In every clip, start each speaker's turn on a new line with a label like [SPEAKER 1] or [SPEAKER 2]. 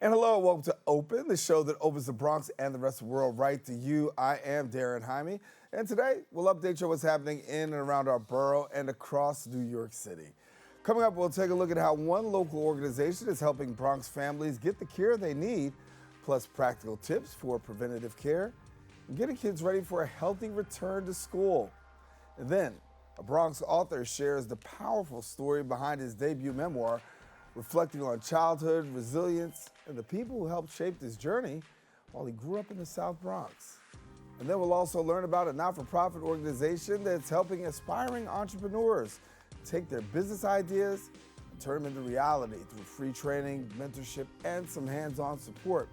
[SPEAKER 1] And hello, welcome to Open, the show that opens the Bronx and the rest of the world right to you. I am Darren Jaime, and today we'll update you on what's happening in and around our borough and across New York City. Coming up, we'll take a look at how one local organization is helping Bronx families get the care they need, plus practical tips for preventative care and getting kids ready for a healthy return to school. And then, a Bronx author shares the powerful story behind his debut memoir, reflecting on childhood, resilience, and the people who helped shape this journey while he grew up in the South Bronx. And then we'll also learn about a not-for-profit organization that's helping aspiring entrepreneurs take their business ideas and turn them into reality through free training, mentorship, and some hands-on support.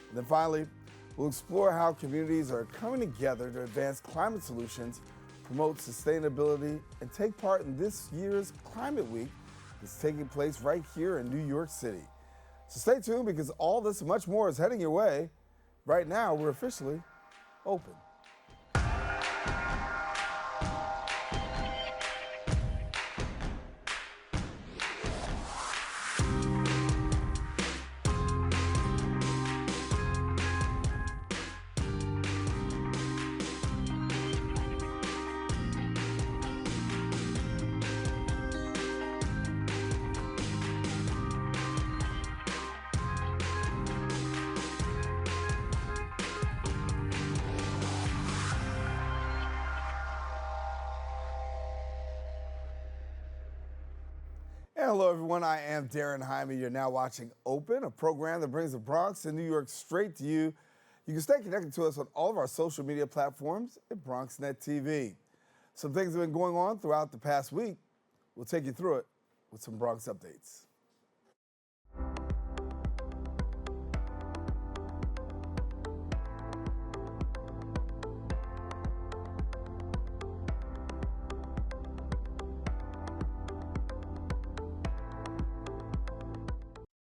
[SPEAKER 1] And then finally, we'll explore how communities are coming together to advance climate solutions, promote sustainability, and take part in this year's Climate Week that's taking place right here in New York City. So stay tuned because all this and much more is heading your way. Right now, we're officially open. Hello, everyone. I am Darren Jaime. You're now watching Open, a program that brings the Bronx and New York straight to you. You can stay connected to us on all of our social media platforms at Bronxnet TV. Some things have been going on throughout the past week. We'll take you through it with some Bronx updates.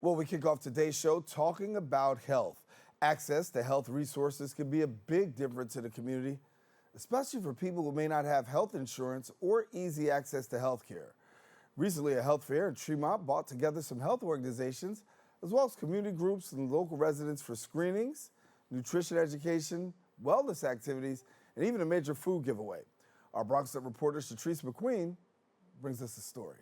[SPEAKER 1] Well, we kick off today's show talking about health. Access to health resources can be a big difference in a community, especially for people who may not have health insurance or easy access to health care. Recently, a health fair in Tremont brought together some health organizations, as well as community groups and local residents for screenings, nutrition education, wellness activities, and even a major food giveaway. Our Bronxnet reporter, Shatrice McQueen, brings us the story.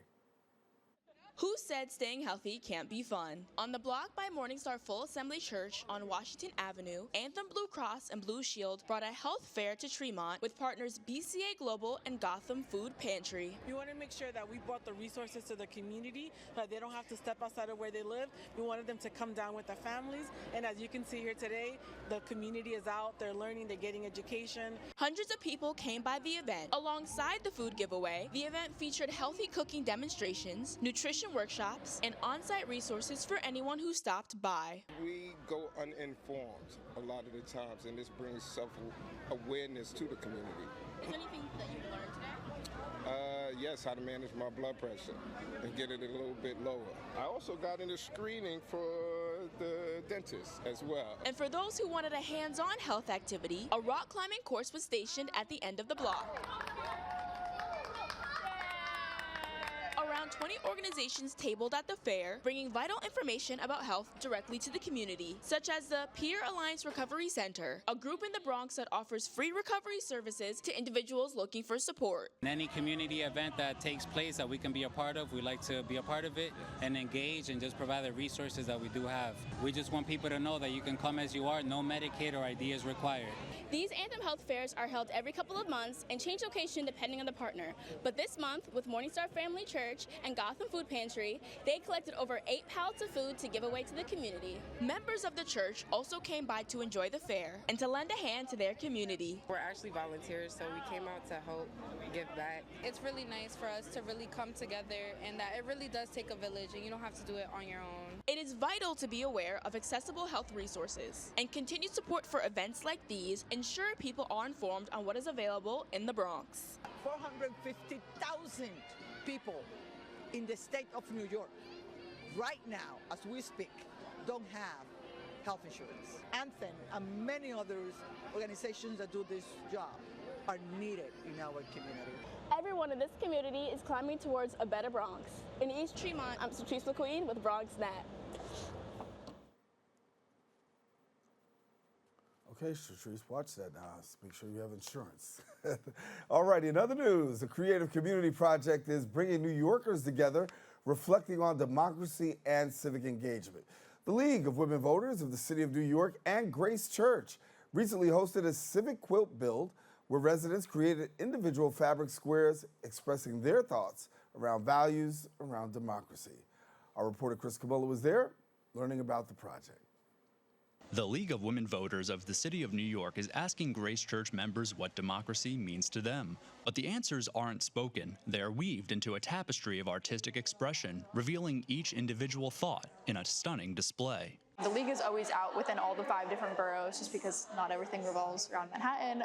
[SPEAKER 2] Who said staying healthy can't be fun? On the block by Morningstar Full Assembly Church on Washington Avenue, Anthem Blue Cross and Blue Shield brought a health fair to Tremont with partners BCA Global and Gotham Food Pantry.
[SPEAKER 3] We want to make sure that we brought the resources to the community, that they don't have to step outside of where they live. We wanted them to come down with their families, and as you can see here today, the community is out, they're learning, they're getting education.
[SPEAKER 2] Hundreds of people came by the event. Alongside the food giveaway, the event featured healthy cooking demonstrations, nutrition workshops, and on-site resources for anyone who stopped by.
[SPEAKER 4] We go uninformed a lot of the times, and this brings self-awareness to the community.
[SPEAKER 2] Is there anything that you learned today?
[SPEAKER 4] Yes, how to manage my blood pressure and get it a little bit lower. I also got into screening for the dentist as well.
[SPEAKER 2] And for those who wanted a hands-on health activity, a rock climbing course was stationed at the end of the block. Around 20 organizations tabled at the fair, bringing vital information about health directly to the community, such as the Peer Alliance Recovery Center, a group in the Bronx that offers free recovery services to individuals looking for support.
[SPEAKER 5] Any community event that takes place that we can be a part of, we like to be a part of it and engage and just provide the resources that we do have. We just want people to know that you can come as you are, no Medicaid or ID is required.
[SPEAKER 6] These Anthem Health Fairs are held every couple of months and change location depending on the partner. But this month, with Morningstar Family Church and Gotham Food Pantry, they collected over 8 pallets of food to give away to the community.
[SPEAKER 2] Members of the church also came by to enjoy the fair and to lend a hand to their community.
[SPEAKER 7] We're actually volunteers, so we came out to help give back.
[SPEAKER 8] It's really nice for us to really come together, and that it really does take a village, and you don't have to do it on your own.
[SPEAKER 2] It is vital to be aware of accessible health resources, and continued support for events like these ensure people are informed on what is available in the Bronx.
[SPEAKER 9] 450,000 people in the state of New York right now, as we speak, don't have health insurance. Anthem and many other organizations that do this job are needed in our community.
[SPEAKER 6] Everyone in this community is climbing towards a better Bronx. In East Tremont, I'm Shatrice McQueen with Bronxnet.
[SPEAKER 1] Okay, Shatrice, watch that now. Make sure you have insurance. All righty, in other news, the Creative Community Project is bringing New Yorkers together, reflecting on democracy and civic engagement. The League of Women Voters of the City of New York and Grace Church recently hosted a civic quilt build where residents created individual fabric squares expressing their thoughts around values around democracy. Our reporter Chris Camilla was there learning about the project.
[SPEAKER 10] The League of Women Voters of the City of New York is asking Grace Church members what democracy means to them. But the answers aren't spoken. They're weaved into a tapestry of artistic expression, revealing each individual thought in a stunning display.
[SPEAKER 11] The League is always out within all the 5 different boroughs just because not everything revolves around Manhattan.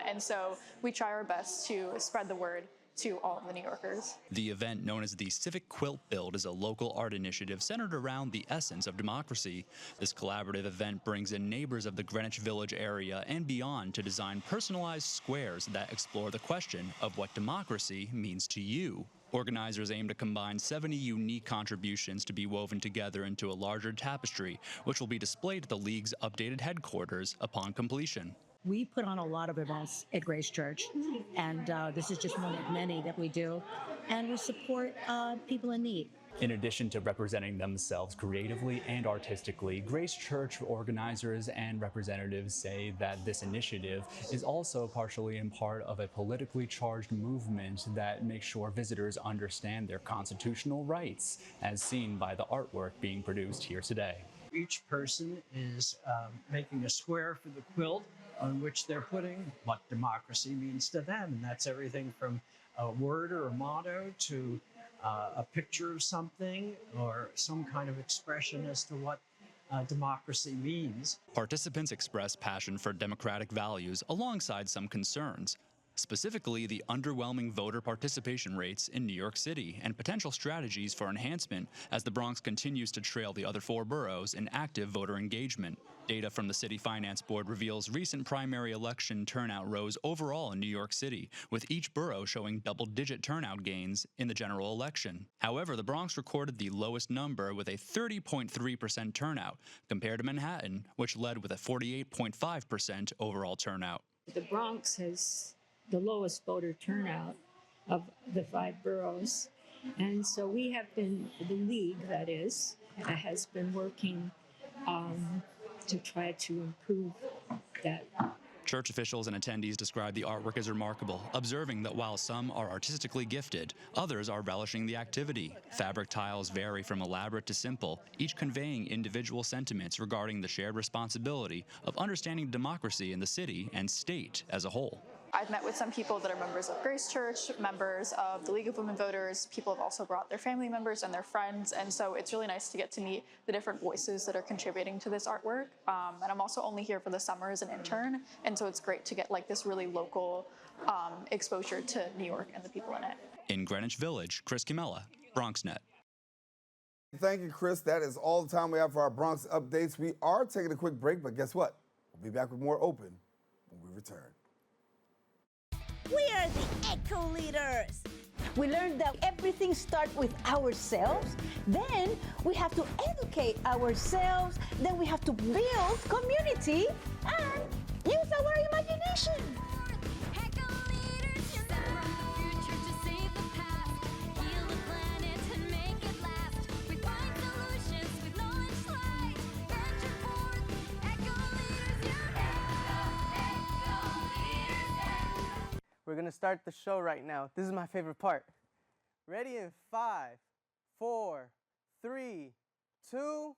[SPEAKER 11] And so we try our best to spread the word to all of the New Yorkers.
[SPEAKER 10] The event, known as the Civic Quilt Build, is a local art initiative centered around the essence of democracy. This collaborative event brings in neighbors of the Greenwich Village area and beyond to design personalized squares that explore the question of what democracy means to you. Organizers aim to combine 70 unique contributions to be woven together into a larger tapestry, which will be displayed at the League's updated headquarters upon completion.
[SPEAKER 12] We put on a lot of events at Grace Church, and this is just one of many that we do, and we support people in need.
[SPEAKER 10] In addition to representing themselves creatively and artistically, Grace Church organizers and representatives say that this initiative is also partially in part of a politically charged movement that makes sure visitors understand their constitutional rights, as seen by the artwork being produced here today.
[SPEAKER 13] Each person is making a square for the quilt on which they're putting what democracy means to them. And that's everything from a word or a motto to a picture of something or some kind of expression as to what democracy means.
[SPEAKER 10] Participants express passion for democratic values alongside some concerns, specifically the underwhelming voter participation rates in New York City and potential strategies for enhancement as the Bronx continues to trail the other 4 boroughs in active voter engagement. Data from the City Finance Board reveals recent primary election turnout rose overall in New York City, with each borough showing double-digit turnout gains in the general election. However, the Bronx recorded the lowest number with a 30.3% turnout, compared to Manhattan, which led with a 48.5% overall turnout.
[SPEAKER 12] The Bronx has the lowest voter turnout of the 5 boroughs, and so we have been, the League that is, has been working to try to improve that.
[SPEAKER 10] Church officials and attendees describe the artwork as remarkable, observing that while some are artistically gifted, others are relishing the activity. Fabric tiles vary from elaborate to simple, each conveying individual sentiments regarding the shared responsibility of understanding democracy in the city and state as a whole.
[SPEAKER 11] I've met with some people that are members of Grace Church, members of the League of Women Voters. People have also brought their family members and their friends, and so it's really nice to get to meet the different voices that are contributing to this artwork. And I'm also only here for the summer as an intern, and so it's great to get like this really local exposure to New York and the people in it.
[SPEAKER 10] In Greenwich Village, Chris Camilla, Bronxnet.
[SPEAKER 1] Thank you, Chris. That is all the time we have for our Bronx updates. We are taking a quick break, but guess what? We'll be back with more Open when we return.
[SPEAKER 14] We are the Eco Leaders.
[SPEAKER 15] We learned that everything starts with ourselves. Then we have to educate ourselves. Then we have to build community and use our imagination.
[SPEAKER 16] We're gonna start the show right now. This is my favorite part. Ready in 5, 4, 3, 2.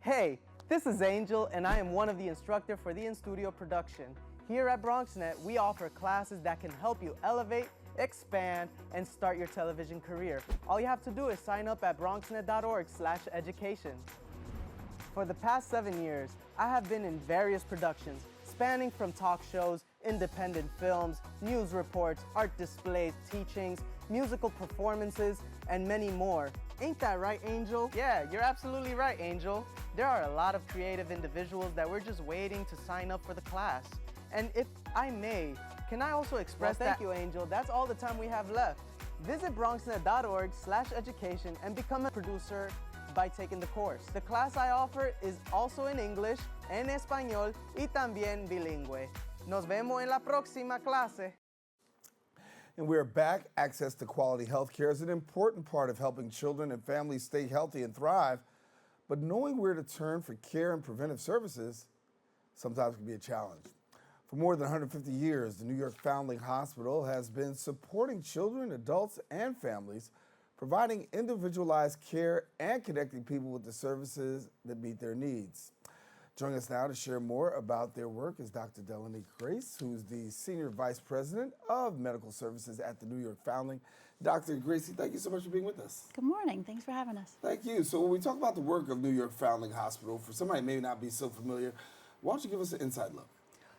[SPEAKER 16] Hey, this is Angel, and I am one of the instructors for the in-studio production. Here at Bronxnet, we offer classes that can help you elevate, expand, and start your television career. All you have to do is sign up at bronxnet.org/education. For the past 7 years, I have been in various productions, spanning from talk shows, independent films, news reports, art displays, teachings, musical performances, and many more. Ain't that right, Angel? Yeah, you're absolutely right, Angel. There are a lot of creative individuals that we're just waiting to sign up for the class. And if I may, can I also express thank you, Angel. That's all the time we have left. Visit bronxnet.org/education and become a producer by taking the course. The class I offer is also in English en español y también bilingüe. Nos vemos en la próxima clase.
[SPEAKER 1] And we're back. Access to quality health care is an important part of helping children and families stay healthy and thrive. But knowing where to turn for care and preventive services sometimes can be a challenge. For more than 150 years, the New York Foundling Hospital has been supporting children, adults, and families, providing individualized care and connecting people with the services that meet their needs. Joining us now to share more about their work is Dr. Delaney Gracy, who's the Senior Vice President of Medical Services at the New York Foundling. Dr. Gracy, thank you so much for being with us.
[SPEAKER 17] Good morning. Thanks for having us.
[SPEAKER 1] Thank you. So when we talk about the work of New York Foundling Hospital, for somebody who may not be so familiar, why don't you give us an inside look?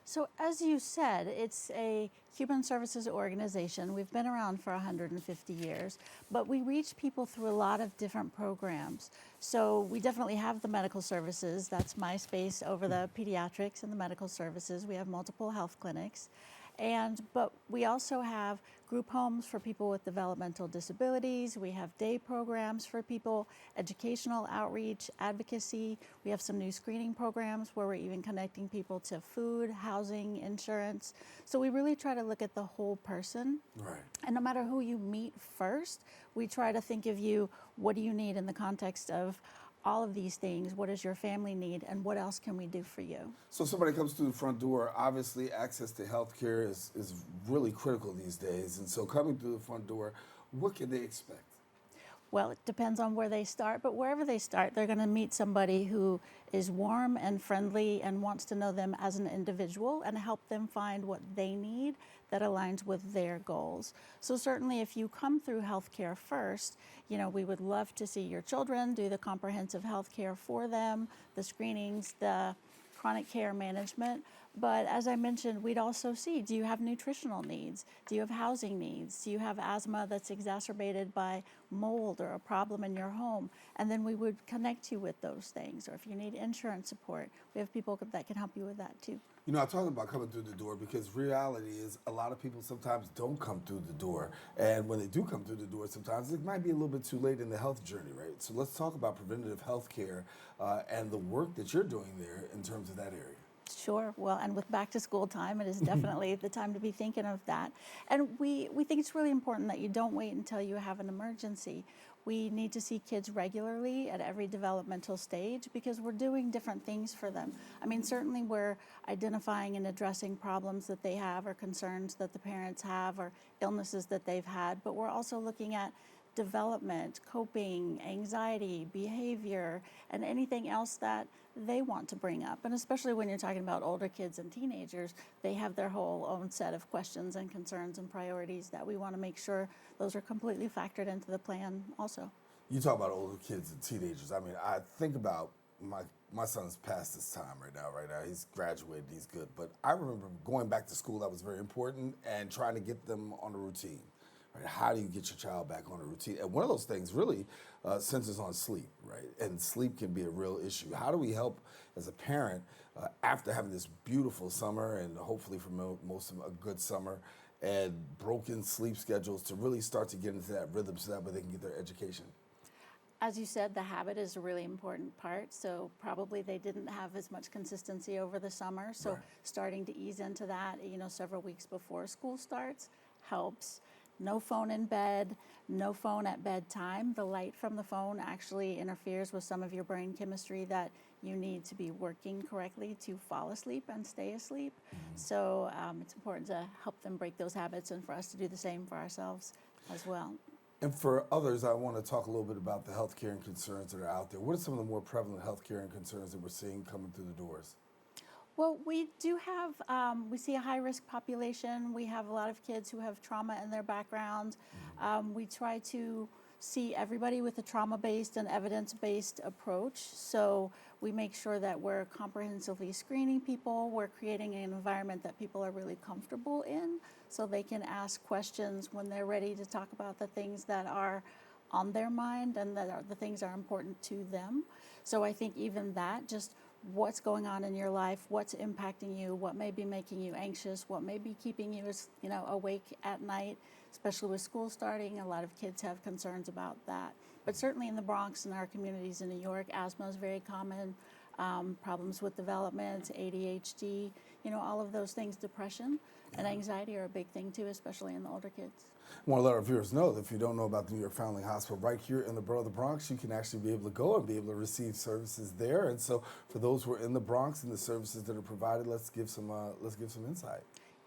[SPEAKER 17] So as you said, it's a human services organization. We've been around for 150 years, but we reach people through a lot of different programs. So we definitely have the medical services. That's my space over the pediatrics and the medical services. We have multiple health clinics. But we also have group homes for people with developmental disabilities. We have day programs for people, educational outreach, advocacy. We have some new screening programs where we're even connecting people to food, housing, insurance. So we really try to look at the whole person.
[SPEAKER 1] Right.
[SPEAKER 17] And no matter who you meet first, we try to think of you, what do you need in the context of all of these things? What does your family need, and what else can we do for you?
[SPEAKER 1] So somebody comes through the front door, obviously access to health care is really critical these days. And so coming through the front door, what can they expect?
[SPEAKER 17] Well, it depends on where they start, but wherever they start, they're going to meet somebody who is warm and friendly and wants to know them as an individual and help them find what they need that aligns with their goals. So certainly if you come through healthcare first, we would love to see your children, do the comprehensive healthcare for them, the screenings, the chronic care management. But as I mentioned, we'd also see, do you have nutritional needs? Do you have housing needs? Do you have asthma that's exacerbated by mold or a problem in your home? And then we would connect you with those things. Or if you need insurance support, we have people that can help you with that too.
[SPEAKER 1] I talk about coming through the door because reality is a lot of people sometimes don't come through the door. And when they do come through the door, sometimes it might be a little bit too late in the health journey, right? So let's talk about preventative health care and the work that you're doing there in terms of that area.
[SPEAKER 17] Sure. Well, and with back to school time, it is definitely the time to be thinking of that. And we think it's really important that you don't wait until you have an emergency. We need to see kids regularly at every developmental stage because we're doing different things for them. I mean, certainly we're identifying and addressing problems that they have or concerns that the parents have or illnesses that they've had, but we're also looking at development, coping, anxiety, behavior, and anything else that they want to bring up. And especially when you're talking about older kids and teenagers, they have their whole own set of questions and concerns and priorities that we want to make sure those are completely factored into the plan also.
[SPEAKER 1] You talk about older kids and teenagers. I mean, I think about my son's past this time right now. He's graduated, he's good. But I remember going back to school, that was very important, and trying to get them on a routine. How do you get your child back on a routine? And one of those things really centers on sleep, right? And sleep can be a real issue. How do we help as a parent after having this beautiful summer and hopefully for most of them a good summer and broken sleep schedules to really start to get into that rhythm so that way they can get their education?
[SPEAKER 17] As you said, the habit is a really important part. So probably they didn't have as much consistency over the summer. So
[SPEAKER 1] Right.
[SPEAKER 17] starting to ease into that, several weeks before school starts helps. No phone in bed, no phone at bedtime. The light from the phone actually interferes with some of your brain chemistry that you need to be working correctly to fall asleep and stay asleep. So it's important to help them break those habits and for us to do the same for ourselves as well.
[SPEAKER 1] And for others, I want to talk a little bit about the healthcare and concerns that are out there. What are some of the more prevalent healthcare and concerns that we're seeing coming through the doors?
[SPEAKER 17] Well, we do have, we see a high-risk population. We have a lot of kids who have trauma in their background. We try to see everybody with a trauma-based and evidence-based approach. So we make sure that we're comprehensively screening people. We're creating an environment that people are really comfortable in so they can ask questions when they're ready to talk about the things that are on their mind and that are the things that are important to them. So I think even that, just what's going on in your life, what's impacting you, what may be making you anxious, what may be keeping you awake at night, especially with school starting. A lot of kids have concerns about that. But certainly in the Bronx and our communities in New York, asthma is very common. problems with development, ADHD, all of those things, depression and anxiety are a big thing too, especially in the older kids.
[SPEAKER 1] I want to let our viewers know that if you don't know about the New York Foundling Hospital right here in the borough of the Bronx, you can actually be able to go and be able to receive services there. And so for those who are in the Bronx and the services that are provided, let's give some insight.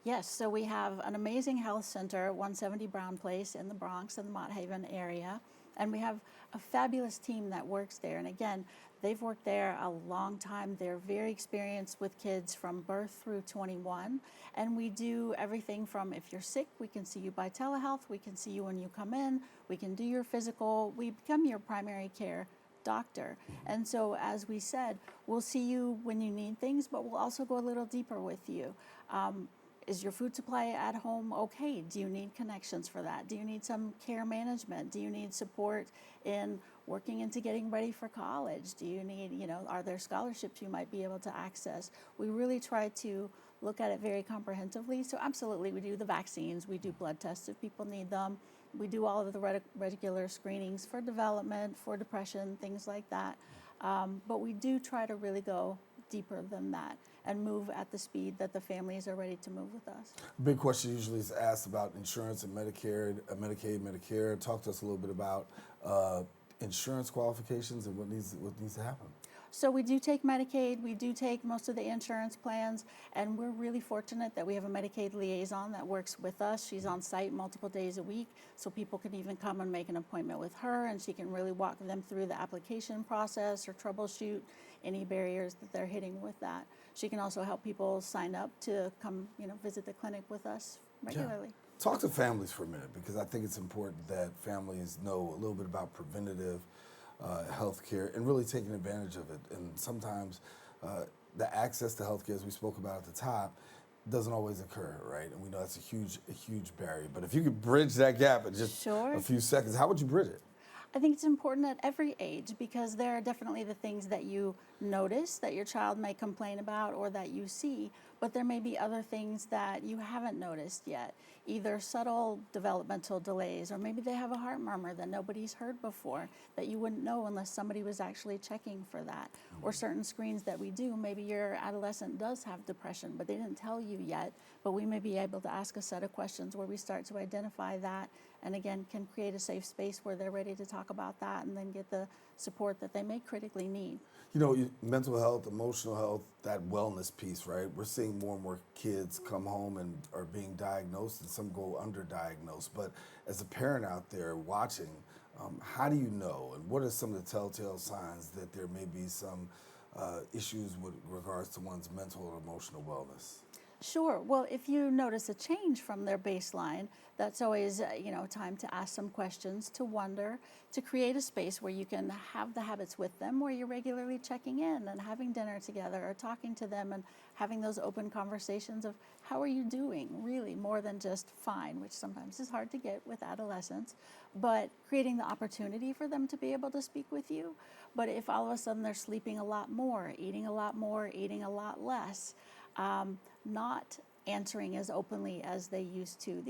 [SPEAKER 17] Yes, so we have an amazing health center at 170 Brown Place in the Bronx and the Mott Haven area. And we have a fabulous team that works there. And again, they've worked there a long time. They're very experienced with kids from birth through 21. And we do everything from if you're sick, we can see you by telehealth. We can see you when you come in. We can do your physical. We become your primary care doctor. And so, as we said, we'll see you when you need things, but we'll also go a little deeper with you. Is your food supply at home okay? Do you need connections for that? Do you need some care management? Do you need support in working into getting ready for college? Do you need, are there scholarships you might be able to access? We really try to look at it very comprehensively. So absolutely, we do the vaccines, we do blood tests if people need them. We do all of the regular screenings for development, for depression, things like that. But we do try to really go deeper than that and move at the speed that the families are ready to move with us.
[SPEAKER 1] Big question usually is asked about insurance and Medicare, Medicaid, Medicare. Talk to us a little bit about insurance qualifications and what needs to happen.
[SPEAKER 17] So we do take Medicaid, we do take most of the insurance plans, and we're really fortunate that we have a Medicaid liaison that works with us. She's on site multiple days a week, so people can even come and make an appointment with her, and she can really walk them through the application process or troubleshoot any barriers that they're hitting with that. She can also help people sign up to come, visit the clinic with us regularly.
[SPEAKER 1] Yeah. Talk to families for a minute, because I think it's important that families know a little bit about preventative health care and really taking advantage of it. And sometimes the access to health care, as we spoke about at the top, doesn't always occur, right? And we know that's a huge barrier. But if you could bridge that gap in just a few seconds, how would you bridge it?
[SPEAKER 17] I think it's important at every age, because there are definitely the things that you notice that your child may complain about or that you see, but there may be other things that you haven't noticed yet, either subtle developmental delays, or maybe they have a heart murmur that nobody's heard before that you wouldn't know unless somebody was actually checking for that. Or certain screens that we do, maybe your adolescent does have depression, but they didn't tell you yet, but we may be able to ask a set of questions where we start to identify that, and again, can create a safe space where they're ready to talk about that and then get the support that they may critically need.
[SPEAKER 1] Mental health, emotional health, that wellness piece, right? We're seeing more and more kids come home and are being diagnosed, and some go underdiagnosed. But as a parent out there watching, how do you know, and what are some of the telltale signs that there may be some issues with regards to one's mental or emotional wellness?
[SPEAKER 17] Sure. Well, if you notice a change from their baseline, that's always, time to ask some questions, to wonder, to create a space where you can have the habits with them, where you're regularly checking in and having dinner together or talking to them and having those open conversations of how are you doing, really, more than just fine, which sometimes is hard to get with adolescents, but creating the opportunity for them to be able to speak with you. But if all of a sudden they're sleeping a lot more, eating a lot less, not answering as openly as they used to.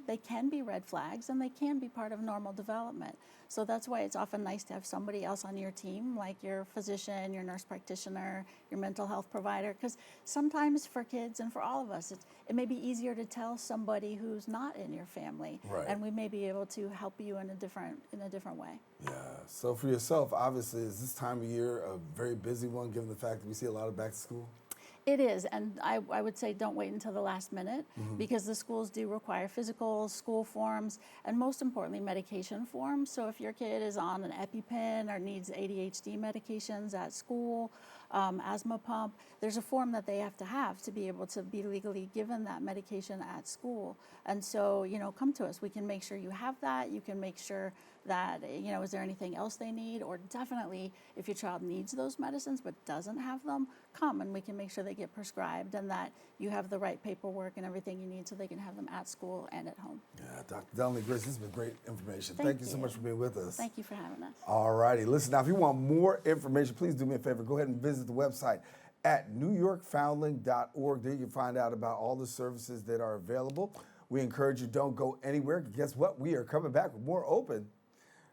[SPEAKER 17] They can be red flags, and they can be part of normal development. So that's why it's often nice to have somebody else on your team, like your physician, your nurse practitioner, your mental health provider, because sometimes for kids and for all of us, it may be easier to tell somebody who's not in your family,
[SPEAKER 1] right.
[SPEAKER 17] And we may be able to help you in a different way.
[SPEAKER 1] Yeah, so for yourself, obviously, is this time of year a very busy one, given the fact that we see a lot of back to school?
[SPEAKER 17] It is, and I would say don't wait until the last minute, because the schools do require physicals, school forms, and most importantly, medication forms. So if your kid is on an EpiPen or needs ADHD medications at school, asthma pump, there's a form that they have to be able to be legally given that medication at school. And so, come to us. We can make sure you have that. You can make sure that, is there anything else they need? Or definitely, if your child needs those medicines but doesn't have them, come and we can make sure they get prescribed and that you have the right paperwork and everything you need so they can have them at school and at home.
[SPEAKER 1] Yeah, Dr. Delaney Gracy, this has been great information. Thank you so much for being with us.
[SPEAKER 17] Thank you for having us.
[SPEAKER 1] All righty. Listen, now, if you want more information, please do me a favor. Go ahead and visit the website at newyorkfoundling.org. There you can find out about all the services that are available. We encourage you, don't go anywhere. Guess what? We are coming back with more Open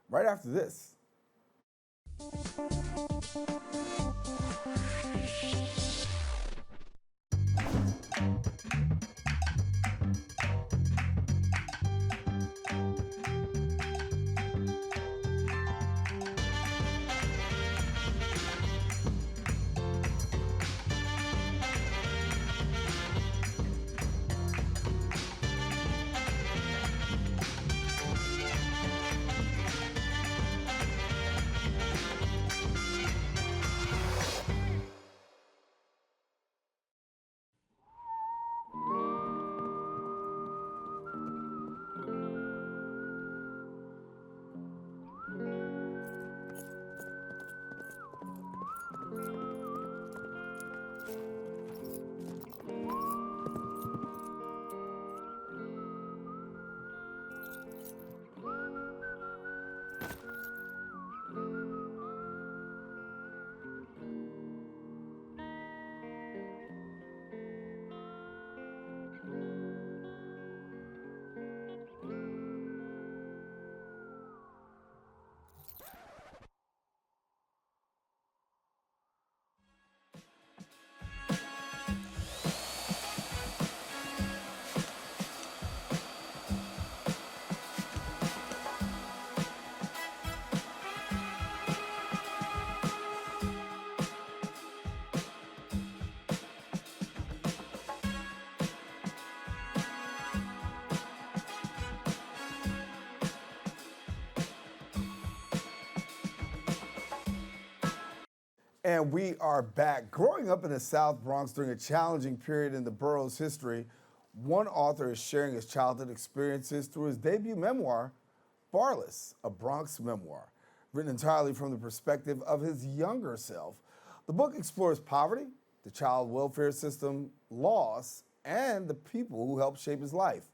[SPEAKER 1] right after this. And we are back. Growing up in the South Bronx during a challenging period in the borough's history, one author is sharing his childhood experiences through his debut memoir, Barless, a Bronx Memoir, written entirely from the perspective of his younger self. The book explores poverty, the child welfare system, loss, and the people who helped shape his life.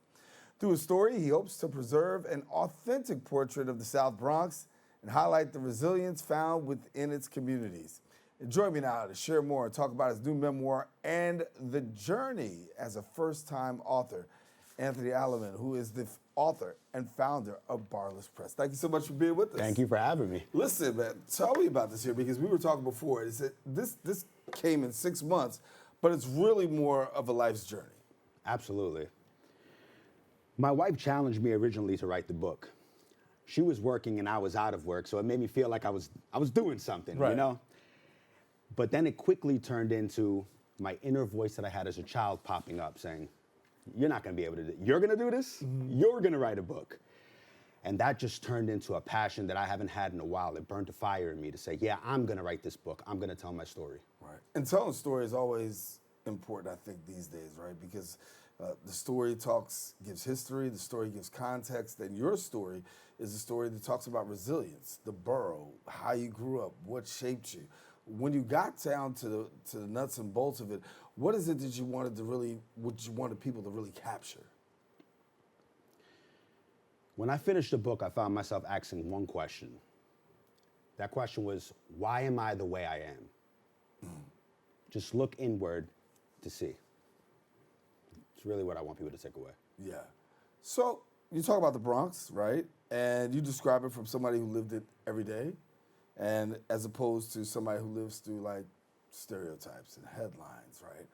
[SPEAKER 1] Through his story, he hopes to preserve an authentic portrait of the South Bronx and highlight the resilience found within its communities. And join me now to share more and talk about his new memoir and the journey as a first-time author, Anthony Aleman, who is the author and founder of Barless Press. Thank you so much for being with us.
[SPEAKER 18] Thank you for having me.
[SPEAKER 1] Listen, man, tell me about this here, because we were talking before. It's that this came in 6 months, but it's really more of a life's journey.
[SPEAKER 18] Absolutely. My wife challenged me originally to write the book. She was working and I was out of work, so it made me feel like I was doing something,
[SPEAKER 1] right.
[SPEAKER 18] You know? But then it quickly turned into my inner voice that I had as a child popping up saying, you're not gonna be able to do it. You're gonna do this? Mm-hmm. You're gonna write a book. And that just turned into a passion that I haven't had in a while. It burned a fire in me to say, yeah, I'm gonna write this book. I'm gonna tell my story.
[SPEAKER 1] Right. And telling story is always important, I think, these days, right? Because the story gives history, the story gives context, and your story is a story that talks about resilience, the borough, how you grew up, what shaped you. When you got down to the nuts and bolts of it, what is it that you wanted people to really capture?
[SPEAKER 18] When I finished the book, I found myself asking one question. That question was, why am I the way I am? Just look inward to see. It's really what I want people to take away.
[SPEAKER 1] Yeah. So you talk about the Bronx, right? And you describe it from somebody who lived it every day, and as opposed to somebody who lives through like stereotypes and headlines, right?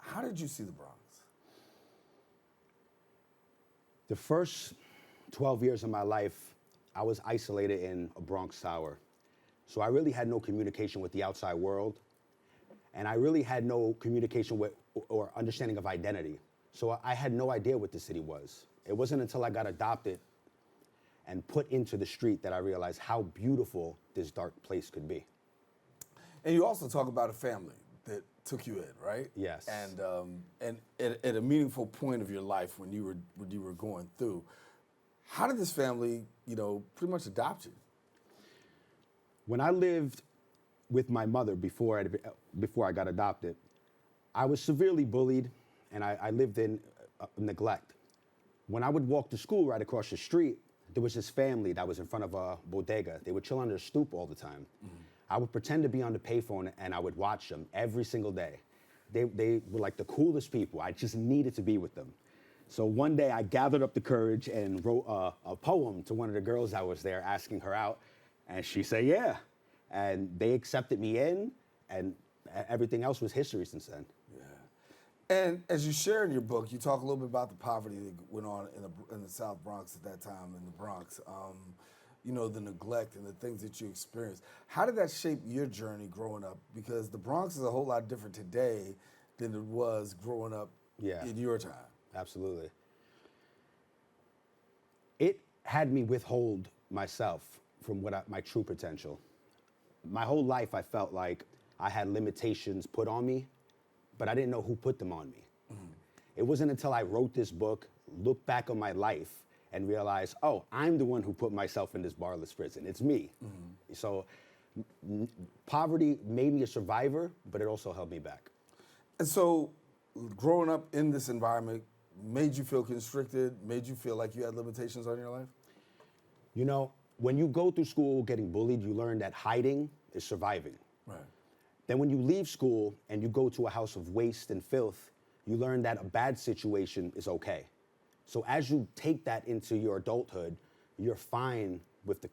[SPEAKER 1] How did you see the Bronx?
[SPEAKER 18] The first 12 years of my life, I was isolated in a Bronx tower. So I really had no communication with the outside world, and I really had no communication with or understanding of identity. So I had no idea what the city was. It wasn't until I got adopted and put into the street that I realized how beautiful this dark place could be.
[SPEAKER 1] And you also talk about a family that took you in, right?
[SPEAKER 18] Yes.
[SPEAKER 1] And at a meaningful point of your life when you were going through, how did this family, pretty much adopt you?
[SPEAKER 18] When I lived with my mother before I got adopted, I was severely bullied, and I lived in neglect. When I would walk to school right across the street, there was this family that was in front of a bodega. They would chill under a stoop all the time. Mm-hmm. I would pretend to be on the payphone, and I would watch them every single day. They were like the coolest people. I just needed to be with them. So one day I gathered up the courage and wrote a poem to one of the girls that was there, asking her out. And she said, yeah. And they accepted me in, and everything else was history since then.
[SPEAKER 1] And as you share in your book, you talk a little bit about the poverty that went on in the South Bronx at that time, in the Bronx. You know, the neglect and the things that you experienced. How did that shape your journey growing up? Because the Bronx is a whole lot different today than it was growing up in your time.
[SPEAKER 18] Absolutely. It had me withhold myself from my true potential. My whole life, I felt like I had limitations put on me, but I didn't know who put them on me. It wasn't until I wrote this book, looked back on my life, and realized, oh, I'm the one who put myself in this barless prison. It's me. So poverty made me a survivor, but it also held me back.
[SPEAKER 1] And so growing up in this environment made you feel constricted, made you feel like you had limitations on your life?
[SPEAKER 18] You know, when you go through school getting bullied, you learn that hiding is surviving.
[SPEAKER 1] Right.
[SPEAKER 18] Then when you leave school and you go to a house of waste and filth, you learn that a bad situation is okay. So as you take that into your adulthood, you're fine with the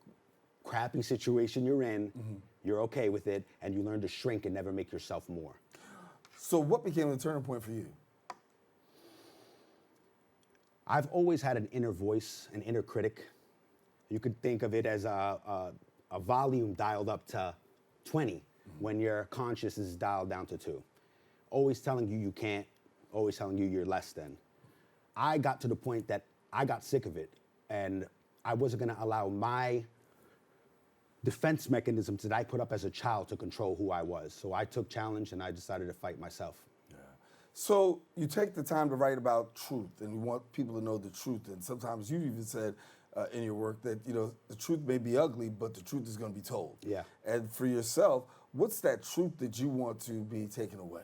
[SPEAKER 18] crappy situation you're in, you're okay with it, and you learn to shrink and never make yourself more.
[SPEAKER 1] So what became the turning point for you?
[SPEAKER 18] I've always had an inner voice, an inner critic. You could think of it as a volume dialed up to 20 when your conscious is dialed down to 2. Always telling you you can't, always telling you you're less than. I got to the point that I got sick of it, and I wasn't gonna allow my defense mechanisms that I put up as a child to control who I was. So I took challenge and I decided to fight myself.
[SPEAKER 1] So you take the time to write about truth, and you want people to know the truth. And sometimes you even said in your work that, you know, the truth may be ugly, but the truth is going to be told.
[SPEAKER 18] Yeah.
[SPEAKER 1] And for yourself, what's that truth that you want to be taken away?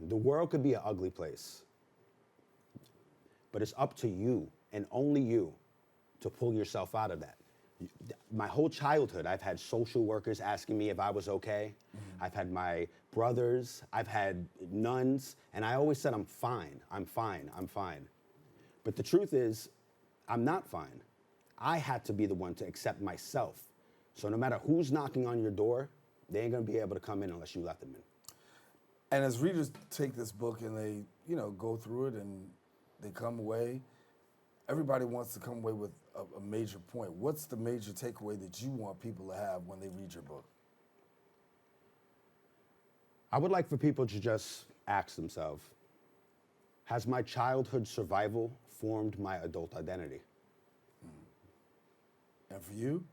[SPEAKER 18] The world could be an ugly place, but it's up to you and only you to pull yourself out of that. My whole childhood, I've had social workers asking me if I was okay. I've had my brothers, I've had nuns, and I always said, I'm fine, I'm fine, I'm fine. But the truth is, I'm not fine. I had to be the one to accept myself. So no matter who's knocking on your door, they ain't gonna be able to come in unless you let them in.
[SPEAKER 1] And as readers take this book and they, you know, go through it and they come away, everybody wants to come away with a major point. What's the major takeaway that you want people to have when they read your book?
[SPEAKER 18] I would like for people to just ask themselves, has my childhood survival formed my adult identity?
[SPEAKER 1] And for you?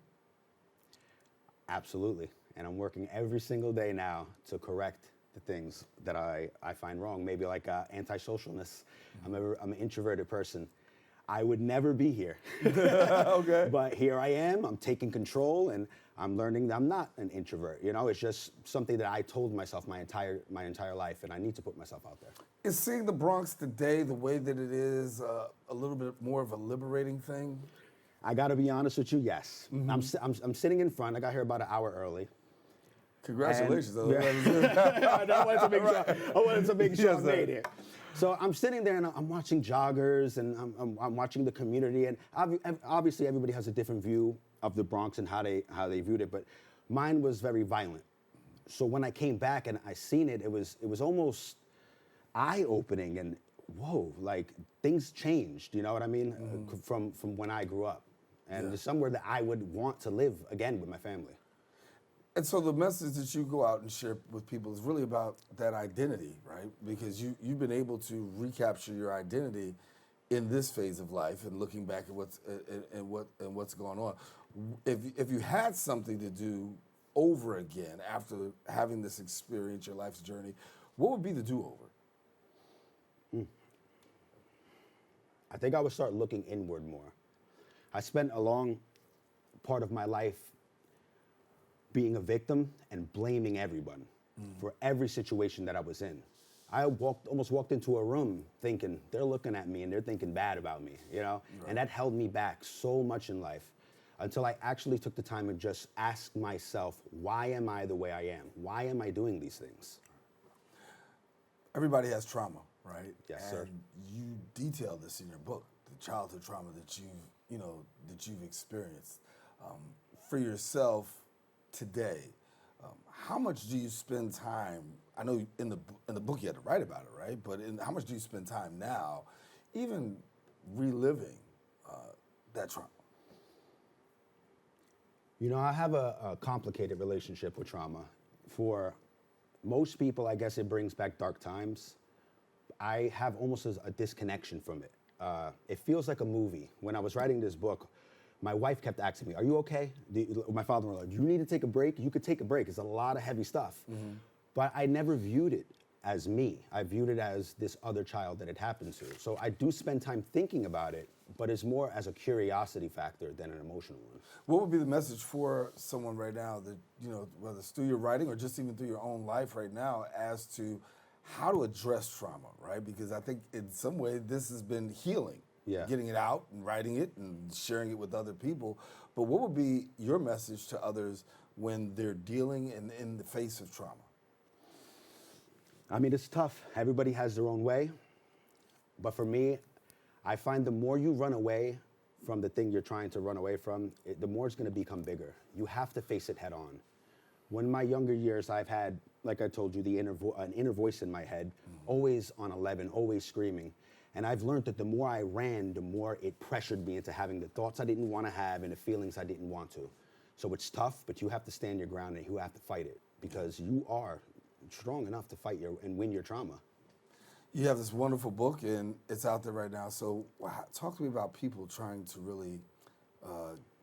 [SPEAKER 18] Absolutely. And I'm working every single day now to correct the things that I find wrong. Maybe like antisocialness. I'm an introverted person. I would never be here.
[SPEAKER 1] Okay.
[SPEAKER 18] But here I am, I'm taking control, and I'm learning that I'm not an introvert. You know, it's just something that I told myself my entire life, and I need to put myself out there.
[SPEAKER 1] Is seeing the Bronx today the way that it is a little bit more of a liberating thing?
[SPEAKER 18] I gotta be honest with you, yes. I'm sitting in front, I got here about an hour early.
[SPEAKER 1] Congratulations.
[SPEAKER 18] I wanted to make sure I made it. So I'm sitting there and I'm watching joggers and I'm watching the community, and obviously everybody has a different view of the Bronx and how they viewed it, but mine was very violent. So when I came back and I seen it, it was almost eye-opening, and whoa, like things changed, you know what I mean? From when I grew up. And it's somewhere that I would want to live again with my family.
[SPEAKER 1] And so the message that you go out and share with people is really about that identity, right? Because you've been able to recapture your identity in this phase of life and looking back at what's going on. If you had something to do over again after having this experience, your life's journey, what would be the do-over?
[SPEAKER 18] I think I would start looking inward more. I spent a long part of my life being a victim and blaming everyone for every situation that I was in. I almost walked into a room thinking, they're looking at me and they're thinking bad about me, you know? Right. And that held me back so much in life until I actually took the time and just asked myself, why am I the way I am? Why am I doing these things?
[SPEAKER 1] Everybody has trauma, right?
[SPEAKER 18] Yes,
[SPEAKER 1] and
[SPEAKER 18] sir.
[SPEAKER 1] You detail this in your book, childhood trauma that you've experienced. For yourself today, how much do you spend time? I know in the book you had to write about it, right? But how much do you spend time now, even reliving that trauma?
[SPEAKER 18] You know, I have a complicated relationship with trauma. For most people, I guess it brings back dark times. I have almost a disconnection from it. It feels like a movie. When I was writing this book, my wife kept asking me, "Are you okay?" My father-in-law, "Do you need to take a break?" You could take a break. It's a lot of heavy stuff. Mm-hmm. But I never viewed it as me. I viewed it as this other child that it happened to. So I do spend time thinking about it, but it's more as a curiosity factor than an emotional one.
[SPEAKER 1] What would be the message for someone right now that, whether it's through your writing or just even through your own life right now, as to how to address trauma, right? Because I think in some way this has been healing, getting it out and writing it and sharing it with other people. But what would be your message to others when they're dealing in the face of trauma?
[SPEAKER 18] I mean, it's tough. Everybody has their own way. But for me, I find the more you run away from the thing you're trying to run away from, the more it's going to become bigger. You have to face it head on. When in my younger years, I've had, like I told you, an inner voice in my head, always on 11, always screaming. And I've learned that the more I ran, the more it pressured me into having the thoughts I didn't want to have and the feelings I didn't want to. So it's tough, but you have to stand your ground and you have to fight it, because you are strong enough to fight and win your trauma.
[SPEAKER 1] You have this wonderful book, and it's out there right now. So talk to me about people trying to really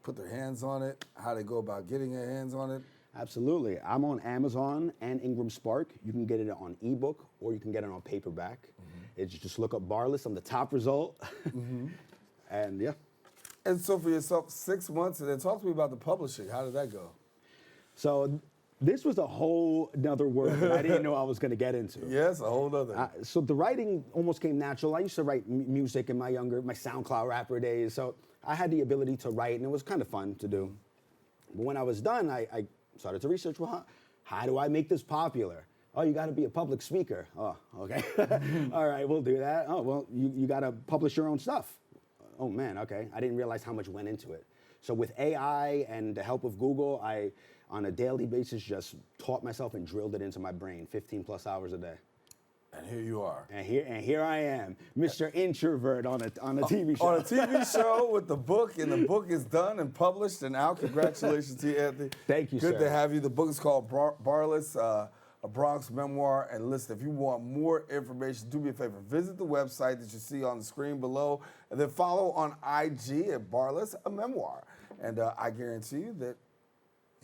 [SPEAKER 1] put their hands on it, how they go about getting their hands on it.
[SPEAKER 18] Absolutely. I'm on Amazon and Ingram Spark. You can get it on ebook or you can get it on paperback. Mm-hmm. It's just look up Barless. I'm the top result. Mm-hmm. And yeah.
[SPEAKER 1] And so for yourself, 6 months, and then talk to me about the publishing. How did that go?
[SPEAKER 18] So this was a whole nother world that I didn't know I was going to get into.
[SPEAKER 1] Yes, a whole nother.
[SPEAKER 18] So the writing almost came natural. I used to write music in my SoundCloud rapper days. So I had the ability to write, and it was kind of fun to do. But when I was done, I started to research, well, how do I make this popular? Oh, you got to be a public speaker. Oh, okay. All right, we'll do that. Oh, well, you got to publish your own stuff. Oh, man, okay. I didn't realize how much went into it. So with AI and the help of Google, I, on a daily basis, just taught myself and drilled it into my brain 15 plus hours a day.
[SPEAKER 1] And here you are.
[SPEAKER 18] And here I am, Mr. Introvert on a TV show.
[SPEAKER 1] On a TV show with the book, and the book is done and published and out. Congratulations to you, Anthony.
[SPEAKER 18] Thank you, sir.
[SPEAKER 1] Good to have you. The book is called Barless, a Bronx Memoir. And listen, if you want more information, do me a favor. Visit the website that you see on the screen below, and then follow on IG at Barless, a Memoir. And I guarantee you that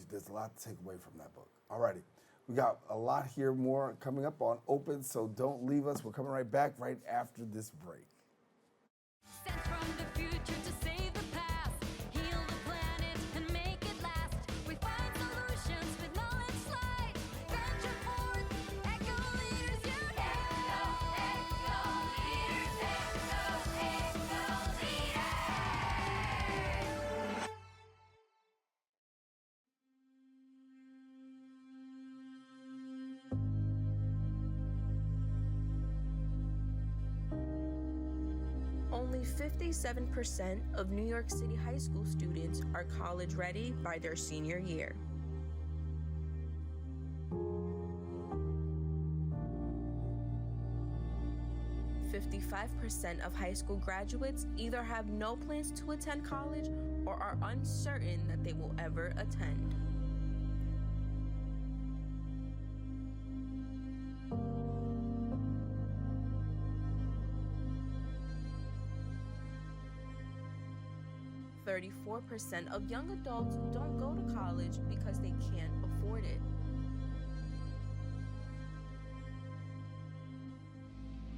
[SPEAKER 1] there's a lot to take away from that book. All righty. We got a lot here more coming up on Open, so don't leave us. We're coming right back right after this break.
[SPEAKER 19] Sense from the future to save the past, heal the planet and make it last. We find solutions with knowledge slides. Venture forth, echo leaders unite. Echo leaders, echo leaders.
[SPEAKER 2] Only 57% of New York City high school students are college ready by their senior year. .55% of high school graduates either have no plans to attend college or are uncertain that they will ever attend. .34% of young adults don't go to college because they can't afford it.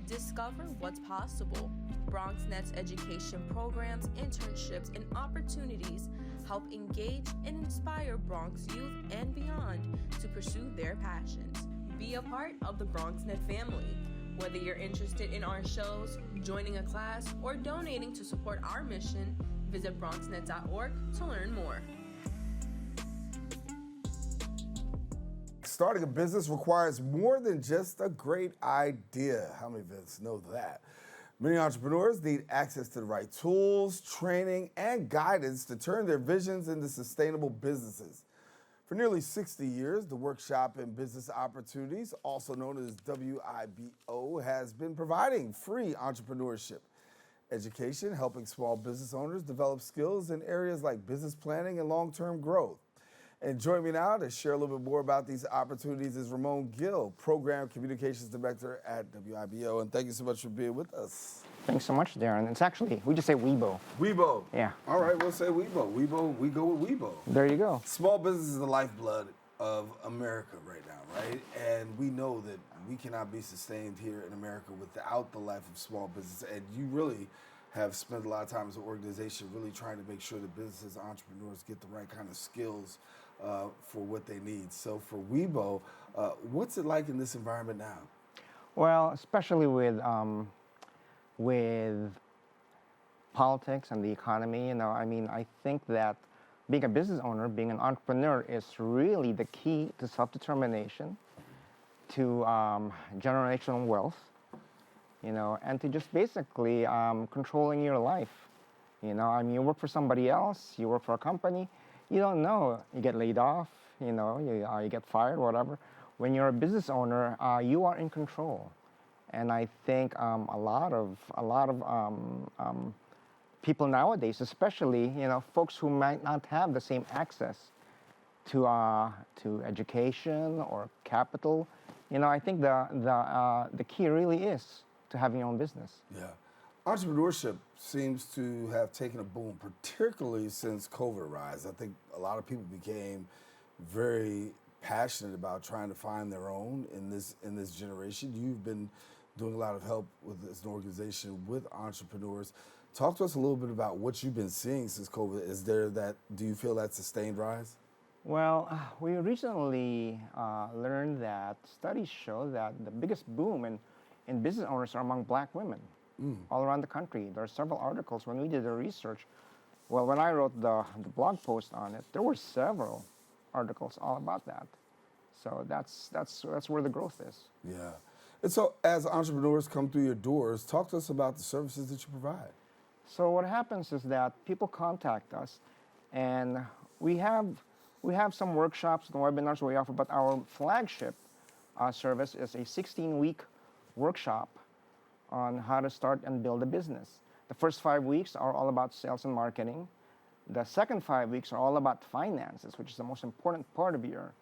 [SPEAKER 2] Discover what's possible. Bronxnet's education programs, internships, and opportunities help engage and inspire Bronx youth and beyond to pursue their passions. Be a part of the Bronxnet family. Whether you're interested in our shows, joining a class, or donating to support our mission, visit bronxnet.org to learn more.
[SPEAKER 1] Starting a business requires more than just a great idea. How many of us know that? Many entrepreneurs need access to the right tools, training, and guidance to turn their visions into sustainable businesses. For nearly 60 years, the Workshop in Business Opportunities, also known as WIBO, has been providing free entrepreneurship education, helping small business owners develop skills in areas like business planning and long-term growth. And joining me now to share a little bit more about these opportunities is Ramon Gil, Program Communications Director at WIBO. And thank you so much for being with us.
[SPEAKER 20] Thanks so much, Darren. It's actually, we just say WIBO.
[SPEAKER 1] WIBO.
[SPEAKER 20] Yeah.
[SPEAKER 1] All right, we'll say WIBO. WIBO, we go with WIBO.
[SPEAKER 20] There you go.
[SPEAKER 1] Small business is the lifeblood of America right now, right? And we know that we cannot be sustained here in America without the life of small business. And you really have spent a lot of time as an organization really trying to make sure that businesses, entrepreneurs get the right kind of skills for what they need. So for WIBO, what's it like in this environment now?
[SPEAKER 20] Well, especially with politics and the economy, I think that being a business owner, being an entrepreneur is really the key to self-determination, to generational wealth, and to just basically controlling your life. You work for somebody else, you work for a company, you don't know, you get laid off, you get fired, whatever. When you're a business owner, you are in control. And I think a lot of people nowadays, especially folks who might not have the same access to education or capital, I think the key really is to having your own business.
[SPEAKER 1] Yeah, entrepreneurship seems to have taken a boom, particularly since COVID rise. I think a lot of people became very passionate about trying to find their own in this generation. You've been doing a lot of help as an organization with entrepreneurs. Talk to us a little bit about what you've been seeing since COVID. Do you feel that sustained rise?
[SPEAKER 20] Well, we recently learned that studies show that the biggest boom in business owners are among Black women all around the country. There are several articles when we did the research. Well, when I wrote the blog post on it, there were several articles all about that. So that's where the growth is.
[SPEAKER 1] Yeah. And so as entrepreneurs come through your doors, talk to us about the services that you provide.
[SPEAKER 20] So what happens is that people contact us, and we have some workshops and webinars we offer, but our flagship service is a 16-week workshop on how to start and build a business. The first 5 weeks are all about sales and marketing. The second 5 weeks are all about finances, which is the most important part of your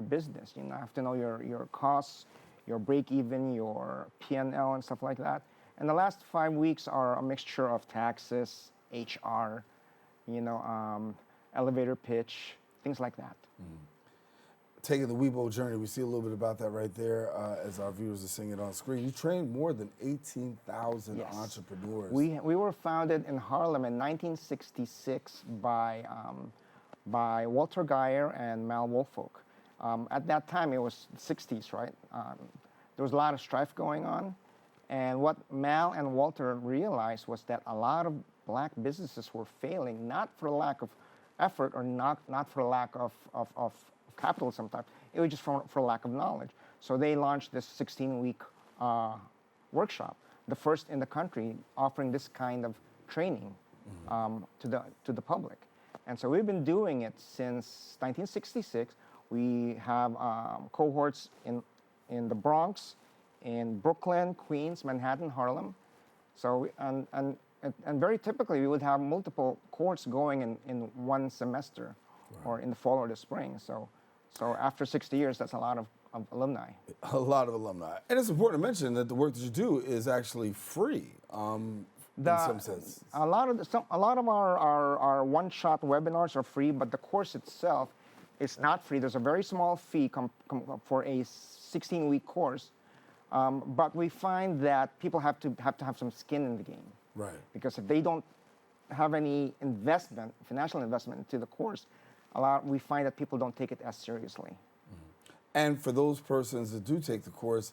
[SPEAKER 20] business. You have to know your costs, your break-even, your P&L, and stuff like that. And the last 5 weeks are a mixture of taxes, HR, elevator pitch, things like that.
[SPEAKER 1] Taking the WIBO journey, we see a little bit about that right there as our viewers are seeing it on screen. You trained more than 18,000 entrepreneurs.
[SPEAKER 20] We were founded in Harlem in 1966 by Walter Geyer and Mal Woolfolk. At that time, it was the 60s, right? There was a lot of strife going on. And what Mal and Walter realized was that a lot of Black businesses were failing, not for lack of effort or not for lack of capital sometimes. It was just for lack of knowledge. So they launched this 16-week workshop, the first in the country offering this kind of training to the public. And so we've been doing it since 1966. We have cohorts in the Bronx, in Brooklyn, Queens, Manhattan, Harlem. So and very typically we would have multiple cohorts going in one semester, or in the fall or the spring. So after 60 years, that's a lot of alumni.
[SPEAKER 1] A lot of alumni. And it's important to mention that the work that you do is actually free in some sense.
[SPEAKER 20] A lot of our one-shot webinars are free, but the course itself is not free. There's a very small fee for a 16-week course. But we find that people have to have some skin in the game.
[SPEAKER 1] Right.
[SPEAKER 20] Because if they don't have any financial investment into the course, we find that people don't take it as seriously.
[SPEAKER 1] And for those persons that do take the course,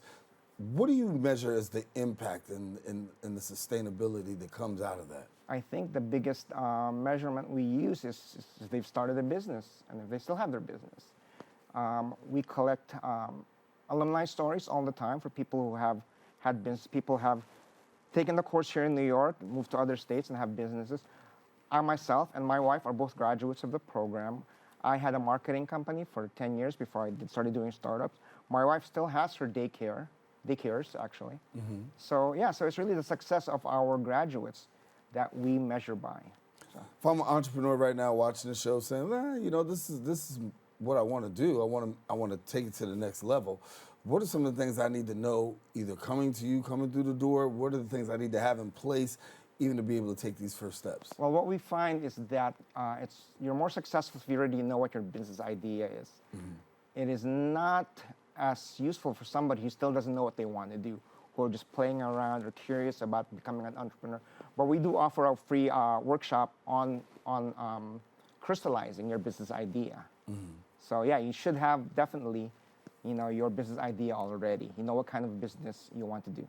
[SPEAKER 1] what do you measure as the impact and the sustainability that comes out of that?
[SPEAKER 20] I think the biggest measurement we use is if they've started a business and if they still have their business. We collect alumni stories all the time for people who have had business. People have taken the course here in New York, moved to other states and have businesses. I myself and my wife are both graduates of the program. I had a marketing company for 10 years before I started doing startups. My wife still has her daycares actually. So yeah, so it's really the success of our graduates that we measure by. So.
[SPEAKER 1] If I'm an entrepreneur right now watching the show saying, you know, this is what I want to do. I want to take it to the next level. What are some of the things I need to know, either coming to you, coming through the door? What are the things I need to have in place even to be able to take these first steps?
[SPEAKER 20] Well, what we find is that you're more successful if you already know what your business idea is. It is not as useful for somebody who still doesn't know what they want to do, who are just playing around or curious about becoming an entrepreneur. But we do offer a free workshop on crystallizing your business idea. So yeah, you should have definitely, you know, your business idea already. You know what kind of business you want to do.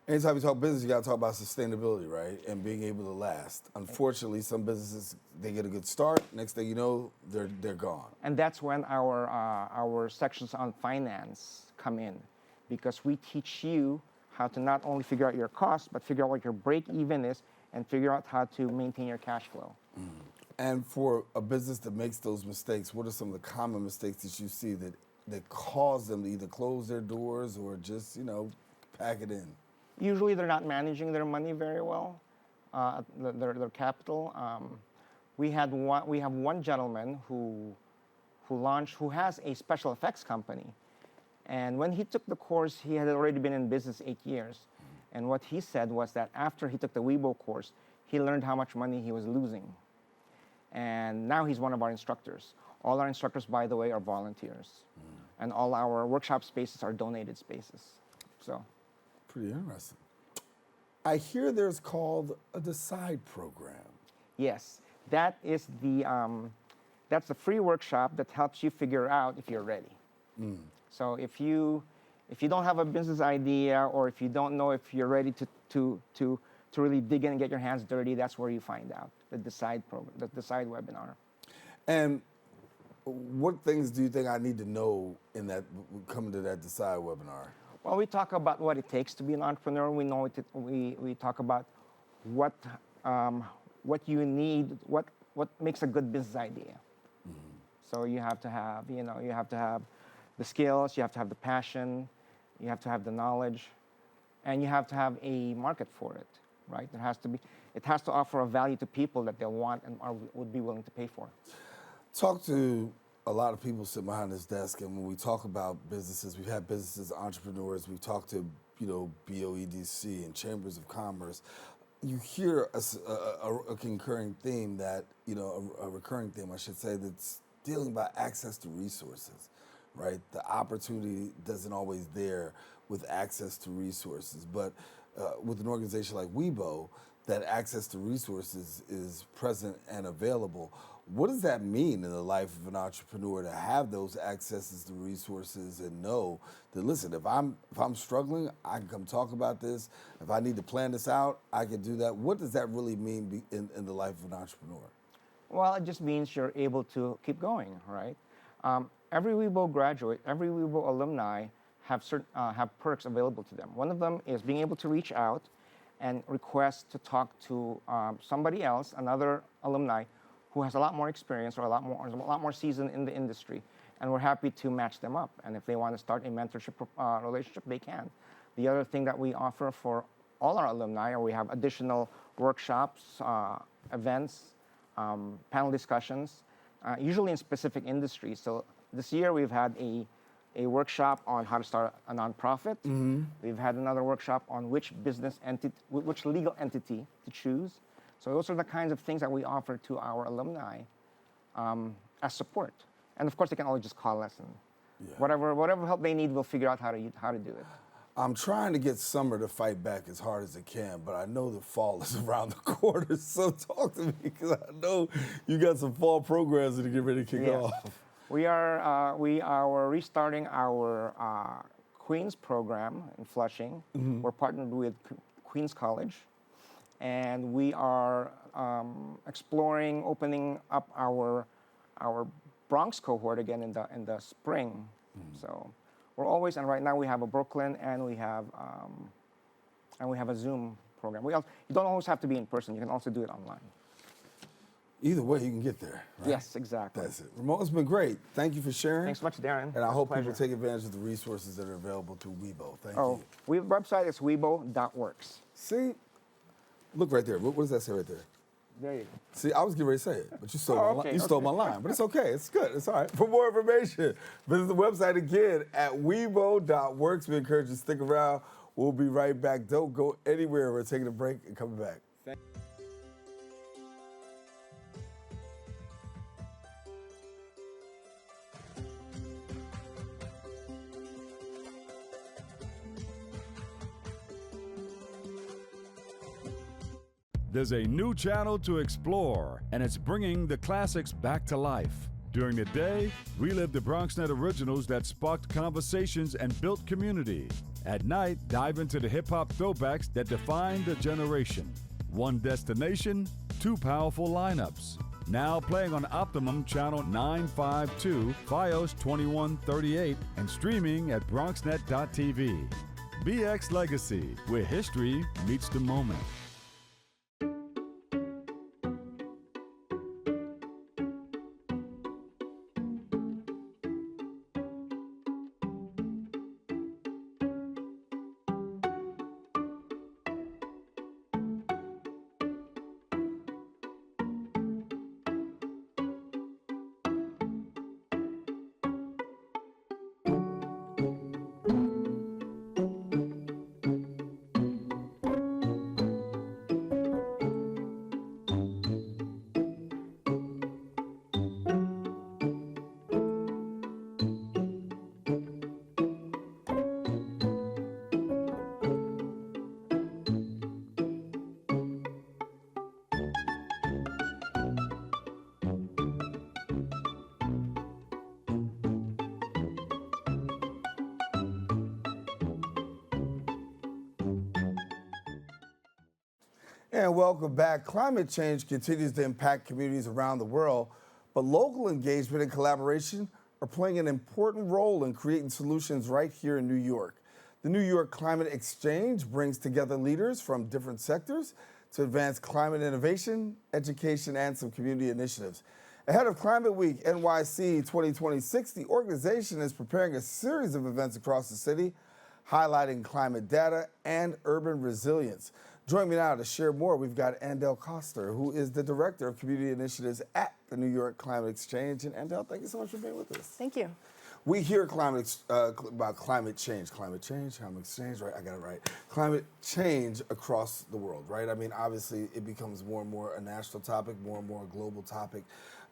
[SPEAKER 1] Anytime you talk business, you got to talk about sustainability, right? And being able to last. Unfortunately, some businesses, they get a good start. Next thing you know, they're gone.
[SPEAKER 20] And that's when our sections on finance come in, because we teach you how to not only figure out your costs, but figure out what your break even is and figure out how to maintain your cash flow.
[SPEAKER 1] And for a business that makes those mistakes, what are some of the common mistakes that you see that cause them to either close their doors or just, you know, pack it in?
[SPEAKER 20] Usually they're not managing their money very well, their capital. We have one gentleman who has a special effects company. And when he took the course, he had already been in business 8 years. And what he said was that after he took the WIBO course, he learned how much money he was losing. And now he's one of our instructors. All our instructors, by the way, are volunteers. And all our workshop spaces are donated spaces. So,
[SPEAKER 1] pretty interesting. I hear there's called a Decide program.
[SPEAKER 20] Yes, that is that's the free workshop that helps you figure out if you're ready. So if you don't have a business idea, or if you don't know if you're ready to really dig in and get your hands dirty, that's where you find out, the Decide program, the Decide webinar.
[SPEAKER 1] And what things do you think I need to know in that coming to that Decide webinar?
[SPEAKER 20] Well, we talk about what it takes to be an entrepreneur. We know we talk about what you need, what makes a good business idea. So you have to have, you have to have the skills, you have to have the passion, you have to have the knowledge, and you have to have a market for it, right? It has to offer a value to people that they'll want and would be willing to pay for.
[SPEAKER 1] Talk to a lot of people sit behind this desk, and when we talk about businesses, we've had businesses, entrepreneurs, we've talked to, BOEDC and chambers of commerce. You hear a concurring theme that, a recurring theme, I should say, that's dealing about access to resources, right? The opportunity doesn't always there with access to resources, but with an organization like WIBO, that access to resources is present and available. What does that mean in the life of an entrepreneur to have those accesses to resources and know that, listen, if I'm struggling, I can come talk about this. If I need to plan this out, I can do that. What does that really mean in the life of an entrepreneur?
[SPEAKER 20] Well, it just means you're able to keep going, right? Every WIBO graduate, every WIBO alumni have perks available to them. One of them is being able to reach out and request to talk to somebody else, another alumni, who has a lot more experience or a lot more seasoned in the industry, and we're happy to match them up. And if they want to start a mentorship relationship, they can. The other thing that we offer for all our alumni, or we have additional workshops, events, panel discussions, usually in specific industries. So this year we've had a workshop on how to start a nonprofit. We've had another workshop on which legal entity to choose. So those are the kinds of things that we offer to our alumni as support. And of course, they can always just call us, and whatever help they need, we'll figure out how to do it.
[SPEAKER 1] I'm trying to get summer to fight back as hard as it can, but I know the fall is around the corner. So talk to me, because I know you got some fall programs to get ready to kick off.
[SPEAKER 20] We are restarting our Queens program in Flushing. We're partnered with Queens College. And we are exploring opening up our Bronx cohort again in the spring. So we're always, and right now we have a Brooklyn and we have a Zoom program. You don't always have to be in person. You can also do it online.
[SPEAKER 1] Either way, you can get there. Right?
[SPEAKER 20] Yes, exactly.
[SPEAKER 1] That's it. Ramon, it's been great. Thank you for sharing.
[SPEAKER 20] Thanks so much, Darren.
[SPEAKER 1] And I hope
[SPEAKER 20] Pleasure.
[SPEAKER 1] people take advantage of the resources that are available through WIBO. Thank you.
[SPEAKER 20] We website is WIBO.works.
[SPEAKER 1] See? Look right there. What does that say right there?
[SPEAKER 20] There you go.
[SPEAKER 1] See, I was getting ready to say it, but you stole my line. But it's okay. It's good. It's all right. For more information, visit the website again at WIBO.works. We encourage you to stick around. We'll be right back. Don't go anywhere. We're taking a break and coming back.
[SPEAKER 21] There's a new channel to explore, and it's bringing the classics back to life. During the day, relive the Bronxnet originals that sparked conversations and built community. At night, dive into the hip-hop throwbacks that defined a generation. One destination, two powerful lineups. Now playing on Optimum Channel 952, Fios 2138, and streaming at bronxnet.tv. BX Legacy, where history meets the moment.
[SPEAKER 1] And welcome back. Climate change continues to impact communities around the world, but local engagement and collaboration are playing an important role in creating solutions right here in New York. The New York Climate Exchange brings together leaders from different sectors to advance climate innovation, education, and some community initiatives. Ahead of Climate Week NYC 2026, the organization is preparing a series of events across the city, highlighting climate data and urban resilience. Joining me now to share more, we've got Andel Koester, who is the Director of Community Initiatives at the New York Climate Exchange. And Andel, thank you so much for being with us.
[SPEAKER 22] Thank you.
[SPEAKER 1] We hear about climate change, climate exchange, right? I got it right. Climate change across the world, right? I mean, obviously, it becomes more and more a national topic, more and more a global topic.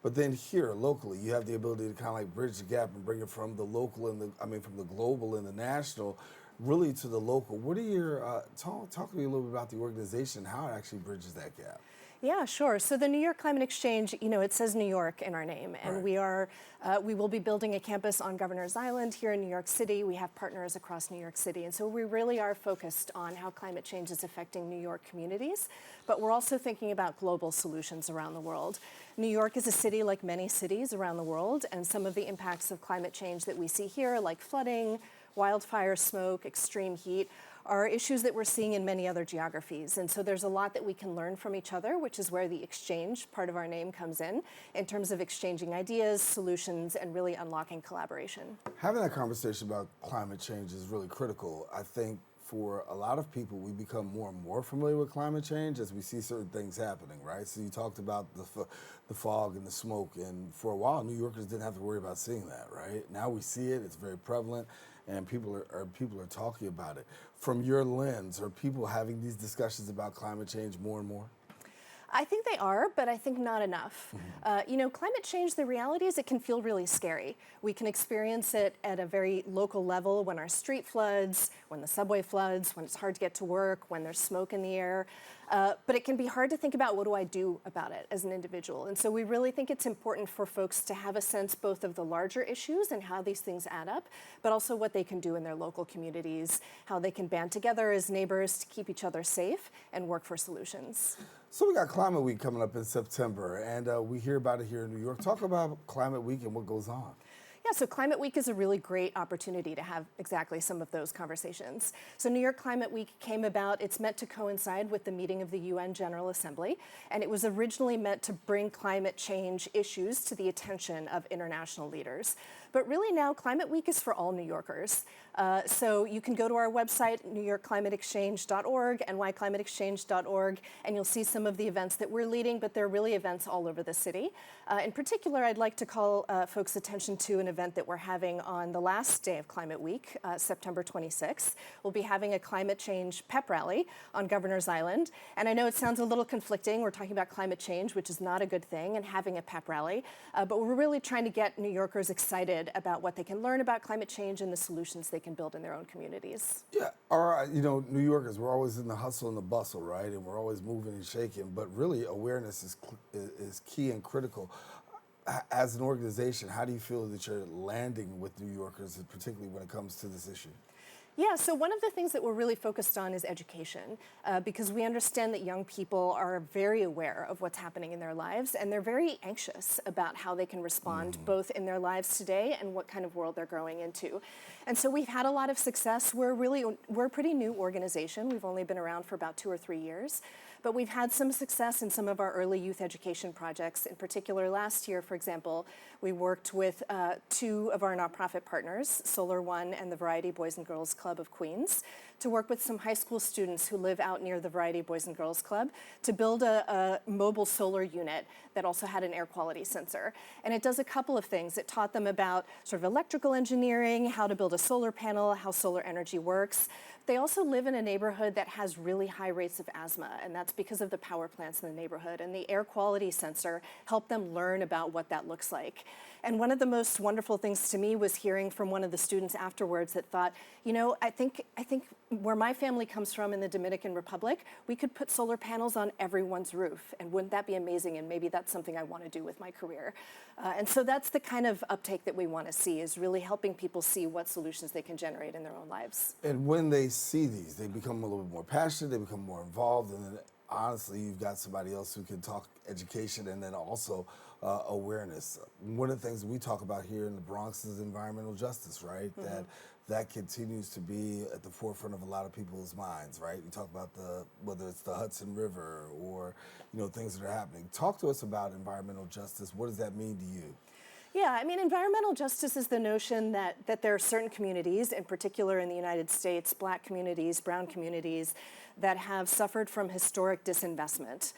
[SPEAKER 1] But then here, locally, you have the ability to kind of like bridge the gap and bring it from the local and from the global and the national really to the local. What are your, talk to me a little bit about the organization, how it actually bridges that gap.
[SPEAKER 22] Yeah, sure. So the New York Climate Exchange, you know, it says New York in our name, and we will be building a campus on Governor's Island here in New York City. We have partners across New York City, and so we really are focused on how climate change is affecting New York communities, but we're also thinking about global solutions around the world. New York is a city like many cities around the world, and some of the impacts of climate change that we see here, like flooding, wildfire smoke, extreme heat, are issues that we're seeing in many other geographies. And so there's a lot that we can learn from each other, which is where the exchange part of our name comes in terms of exchanging ideas, solutions, and really unlocking collaboration.
[SPEAKER 1] Having that conversation about climate change is really critical. I think for a lot of people, we become more and more familiar with climate change as we see certain things happening, right? So you talked about the fog and the smoke, and for a while, New Yorkers didn't have to worry about seeing that, right? Now we see it, it's very prevalent, and people are talking about it. From your lens, are people having these discussions about climate change more and more?
[SPEAKER 22] I think they are, but I think not enough. You know, climate change, the reality is it can feel really scary. We can experience it at a very local level when our street floods, when the subway floods, when it's hard to get to work, when there's smoke in the air. But it can be hard to think about, what do I do about it as an individual? And so we really think it's important for folks to have a sense both of the larger issues and how these things add up, but also what they can do in their local communities, how they can band together as neighbors to keep each other safe and work for solutions.
[SPEAKER 1] So we got Climate Week coming up in September, and we hear about it here in New York. Talk about Climate Week and what goes on.
[SPEAKER 22] Yeah, so Climate Week is a really great opportunity to have exactly some of those conversations. So New York Climate Week came about, it's meant to coincide with the meeting of the UN General Assembly, and it was originally meant to bring climate change issues to the attention of international leaders. But really now, Climate Week is for all New Yorkers. So you can go to our website, newyorkclimateexchange.org, nyclimateexchange.org, and you'll see some of the events that we're leading, but there are really events all over the city. In particular, I'd like to call folks' attention to an event that we're having on the last day of Climate Week, September 26th. We'll be having a climate change pep rally on Governor's Island. And I know it sounds a little conflicting. We're talking about climate change, which is not a good thing, and having a pep rally. But we're really trying to get New Yorkers excited about what they can learn about climate change and the solutions they can build in their own communities.
[SPEAKER 1] Yeah, New Yorkers, we're always in the hustle and the bustle, right? And we're always moving and shaking, but really awareness is key and critical. As an organization, how do you feel that you're landing with New Yorkers, particularly when it comes to this issue?
[SPEAKER 22] Yeah, so one of the things that we're really focused on is education, because we understand that young people are very aware of what's happening in their lives, and they're very anxious about how they can respond both in their lives today and what kind of world they're growing into. And so we've had a lot of success. We're a pretty new organization. We've only been around for about 2 or 3 years. But we've had some success in some of our early youth education projects. In particular, last year, for example, we worked with 2 of our nonprofit partners, Solar One and the Variety Boys and Girls Club of Queens, to work with some high school students who live out near the Variety Boys and Girls Club to build a mobile solar unit that also had an air quality sensor. And it does a couple of things. It taught them about sort of electrical engineering, how to build a solar panel, how solar energy works. They also live in a neighborhood that has really high rates of asthma, and that's because of the power plants in the neighborhood. And the air quality sensor helped them learn about what that looks like. And one of the most wonderful things to me was hearing from one of the students afterwards that thought, I think where my family comes from in the Dominican Republic, we could put solar panels on everyone's roof, and wouldn't that be amazing? And maybe that's something I want to do with my career. And so that's the kind of uptake that we want to see, is really helping people see what solutions they can generate in their own lives.
[SPEAKER 1] And when they see these, they become a little bit more passionate, they become more involved, and then honestly, you've got somebody else who can talk education and then also awareness. One of the things we talk about here in the Bronx is environmental justice, right? That continues to be at the forefront of a lot of people's minds, right? We talk about whether it's the Hudson River or things that are happening. Talk to us about environmental justice. What does that mean to you?
[SPEAKER 22] Yeah, I mean, environmental justice is the notion that there are certain communities, in particular in the United States, Black communities, brown communities, that have suffered from historic disinvestment.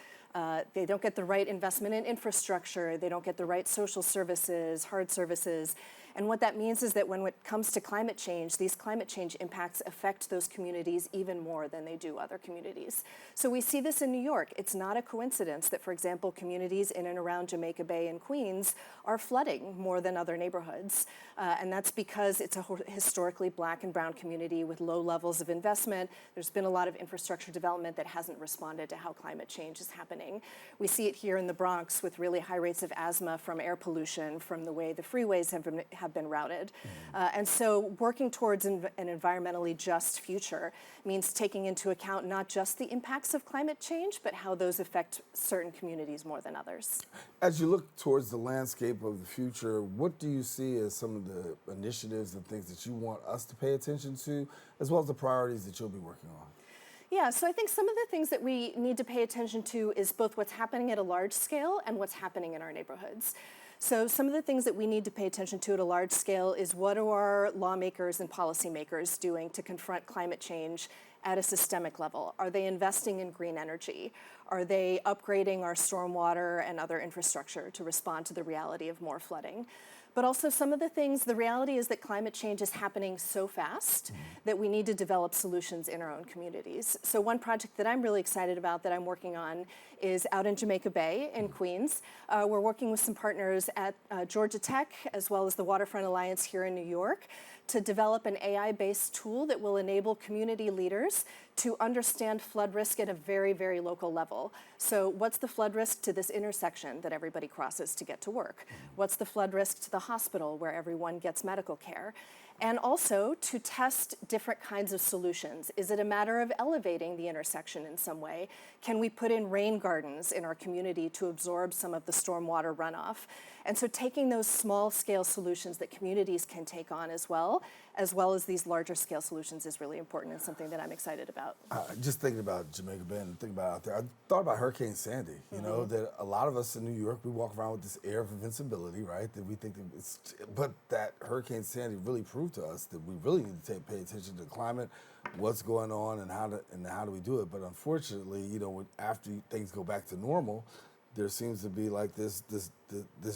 [SPEAKER 22] They don't get the right investment in infrastructure, they don't get the right social services, hard services. And what that means is that when it comes to climate change, these climate change impacts affect those communities even more than they do other communities. So we see this in New York. It's not a coincidence that, for example, communities in and around Jamaica Bay and Queens are flooding more than other neighborhoods. And that's because it's a historically Black and brown community with low levels of investment. There's been a lot of infrastructure development that hasn't responded to how climate change is happening. We see it here in the Bronx with really high rates of asthma from air pollution, from the way the freeways have been routed. And so working towards an environmentally just future means taking into account not just the impacts of climate change, but how those affect certain communities more than others.
[SPEAKER 1] As you look towards the landscape of the future, what do you see as some of the initiatives and things that you want us to pay attention to, as well as the priorities that you'll be working on?
[SPEAKER 22] Yeah, so I think some of the things that we need to pay attention to is both what's happening at a large scale and what's happening in our neighborhoods. So some of the things that we need to pay attention to at a large scale is what are our lawmakers and policymakers doing to confront climate change at a systemic level? Are they investing in green energy? Are they upgrading our stormwater and other infrastructure to respond to the reality of more flooding? But also some of the things, the reality is that climate change is happening so fast that we need to develop solutions in our own communities. So one project that I'm really excited about that I'm working on is out in Jamaica Bay in Queens. We're working with some partners at Georgia Tech as well as the Waterfront Alliance here in New York to develop an AI-based tool that will enable community leaders to understand flood risk at a very, very local level. So what's the flood risk to this intersection that everybody crosses to get to work? What's the flood risk to the hospital where everyone gets medical care? and also to test different kinds of solutions. Is it a matter of elevating the intersection in some way? Can we put in rain gardens in our community to absorb some of the stormwater runoff? And so taking those small scale solutions that communities can take on as well as these larger scale solutions is really important and something that I'm excited about.
[SPEAKER 1] Just thinking about Jamaica Bay and thinking about out there, I thought about Hurricane Sandy, you know, that a lot of us in New York, we walk around with this air of invincibility, right? That we think that but that Hurricane Sandy really proved to us that we really need to pay attention to the climate, what's going on and how do we do it. But unfortunately, you know, after things go back to normal, there seems to be like this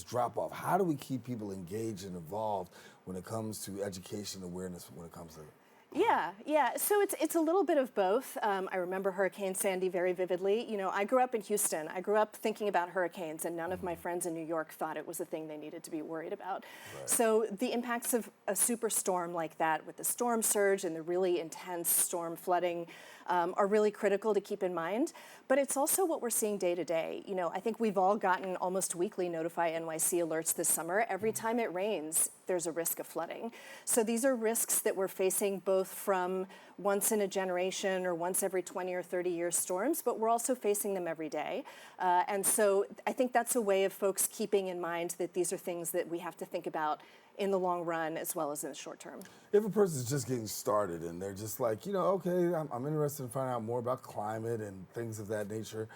[SPEAKER 1] drop off. How do we keep people engaged and involved when it comes to education awareness, when it comes to
[SPEAKER 22] Yeah. So it's a little bit of both. I remember Hurricane Sandy very vividly. You know, I grew up in Houston. I grew up thinking about hurricanes, and none of my friends in New York thought it was a thing they needed to be worried about. Right. So the impacts of a superstorm like that, with the storm surge and the really intense storm flooding, are really critical to keep in mind. But it's also what we're seeing day to day. You know, I think we've all gotten almost weekly Notify NYC alerts this summer. Every time it rains, there's a risk of flooding. So these are risks that we're facing both from once in a generation or once every 20 or 30 year storms, but we're also facing them every day. And so I think that's a way of folks keeping in mind that these are things that we have to think about in the long run as well as in the short term.
[SPEAKER 1] If a person's just getting started and they're just like, you know, okay, I'm interested in finding out more about climate and things of that nature,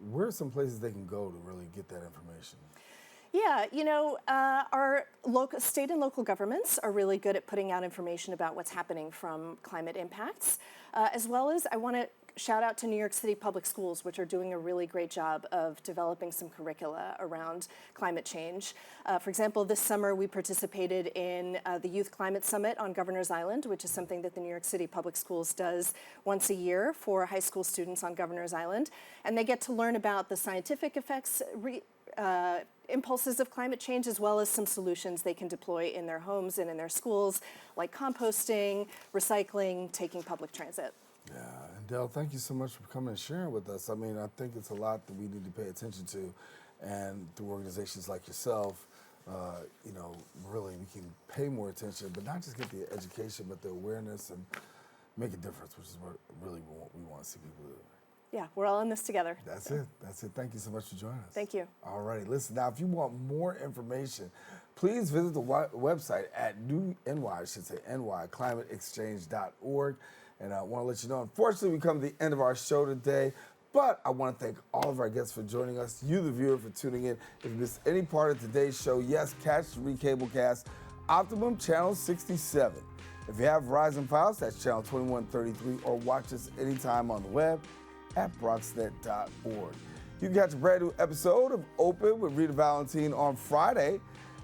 [SPEAKER 1] where are some places they can go to really get that information?
[SPEAKER 22] Yeah, you know, our state and local governments are really good at putting out information about what's happening from climate impacts, as well as I want to shout out to New York City Public Schools, which are doing a really great job of developing some curricula around climate change. For example, this summer we participated in the Youth Climate Summit on Governor's Island, which is something that the New York City Public Schools does once a year for high school students on Governor's Island. And they get to learn about the scientific effects, impulses of climate change, as well as some solutions they can deploy in their homes and in their schools, like composting, recycling, taking public transit.
[SPEAKER 1] Yeah, and Del, thank you so much for coming and sharing with us. I mean, I think it's a lot that we need to pay attention to, and through organizations like yourself, you know, really we can pay more attention, but not just get the education, but the awareness and make a difference, which is what really we want to see people do.
[SPEAKER 22] Yeah, we're all in this together.
[SPEAKER 1] That's it. Thank you so much for joining us.
[SPEAKER 22] Thank you.
[SPEAKER 1] All righty, listen, now if you want more information, please visit the website at nyclimateexchange.org. And I want to let you know, unfortunately, we come to the end of our show today, but I want to thank all of our guests for joining us, you, the viewer, for tuning in. If you missed any part of today's show, yes, catch the Recablecast, Optimum Channel 67. If you have Verizon Files, that's Channel 2133, or watch us anytime on the web at bronxnet.org. You can catch a brand new episode of Open with Rita Valentine on Friday.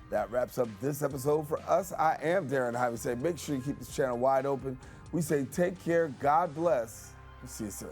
[SPEAKER 1] That wraps up this episode for us. I am Darren Hyman. Say, make sure you keep this channel wide open. We say take care, God bless, and see you soon.